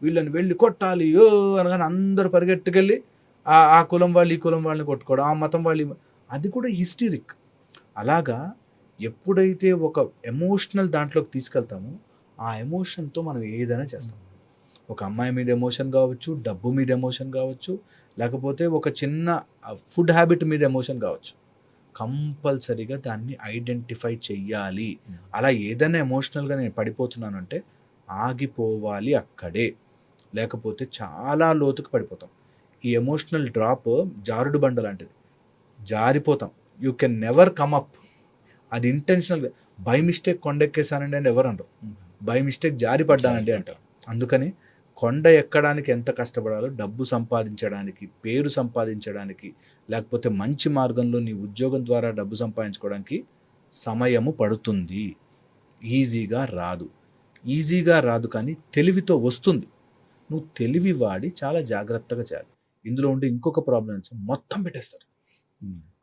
వీళ్ళని వెళ్ళి కొట్టాలి అనగానే అందరూ పరిగెట్టుకెళ్ళి ఆ కులం వాళ్ళు ఈ కులం వాళ్ళని కొట్టుకోవడం, ఆ మతం వాళ్ళు అది కూడా హిస్టరిక్. అలాగా ఎప్పుడైతే ఒక ఎమోషనల్ దాంట్లోకి తీసుకెళ్తామో ఆ ఎమోషన్తో మనం ఏదైనా చేస్తాం. ఒక అమ్మాయి మీద ఎమోషన్ కావచ్చు, డబ్బు మీద ఎమోషన్ కావచ్చు, లేకపోతే ఒక చిన్న ఫుడ్ హ్యాబిట్ మీద ఎమోషన్ కావచ్చు. కంపల్సరీగా దాన్ని ఐడెంటిఫై చెయ్యాలి. అలా ఏదైనా ఎమోషనల్గా నేను పడిపోతున్నానంటే ఆగిపోవాలి అక్కడే, లేకపోతే చాలా లోతుకు పడిపోతాం. ఈ ఎమోషనల్ డ్రాప్ జారుడు బండ లాంటిది, జారిపోతాం. You can never come up. అది ఇంటెన్షనల్గా బై మిస్టేక్ కొండెక్కేసానండి అని ఎవరు అంటారు, బై మిస్టేక్ జారిపడ్డానండి అంటారు. అందుకని కొండ ఎక్కడానికి ఎంత కష్టపడాలో, డబ్బు సంపాదించడానికి, పేరు సంపాదించడానికి, లేకపోతే మంచి మార్గంలో నీ ఉద్యోగం ద్వారా డబ్బు సంపాదించుకోవడానికి సమయము పడుతుంది. ఈజీగా రాదు కానీ తెలివితో వస్తుంది. నువ్వు తెలివి వాడి చాలా జాగ్రత్తగా చేయాలి. ఇందులో ఉండే ఇంకొక ప్రాబ్లం మొత్తం పెట్టేస్తారు.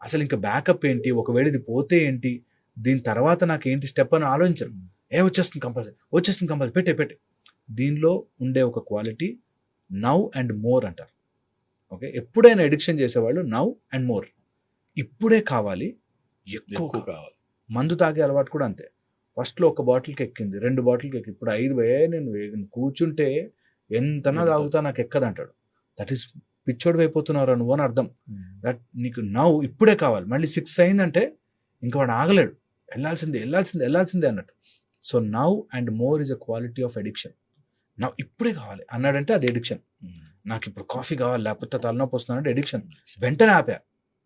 అసలు ఇంకా బ్యాకప్ ఏంటి, ఒకవేళ ఇది పోతే ఏంటి, దీని తర్వాత నాకు ఏంటి స్టెప్ అని ఆలోచించరు. వచ్చేస్తుంది కంపల్సరీ పెట్టే. దీనిలో ఉండే ఒక క్వాలిటీ నౌ అండ్ మోర్ అంటారు. ఓకే, ఎప్పుడైనా ఎడిక్షన్ చేసేవాళ్ళు నౌ అండ్ మోర్, ఇప్పుడే కావాలి, ఎక్కువ కావాలి. మందు తాగే అలవాటు కూడా అంతే. ఫస్ట్లో ఒక బాటిల్కి ఎక్కింది, 2 బాటిల్కి ఎక్కి, ఇప్పుడు 5 నేను కూర్చుంటే ఎంతనా తాగుతా నాకు ఎక్కదంటాడు. దట్ ఈస్ పిచ్చోడు అయిపోతున్నారా నువ్వు అని అర్థం. దట్ నీకు నౌ ఇప్పుడే కావాలి. మళ్ళీ 6 అయిందంటే ఇంకా వాడు ఆగలేడు, వెళ్ళాల్సిందే అన్నట్టు. So now and more is a quality of addiction. నా ఇప్పుడే కావాలి అన్నాడంటే అది ఎడిక్షన్. నాకు ఇప్పుడు కాఫీ కావాలి, లేకపోతే తలనొప్పి వస్తున్నానంటే ఎడిక్షన్. వెంటనే ఆపా.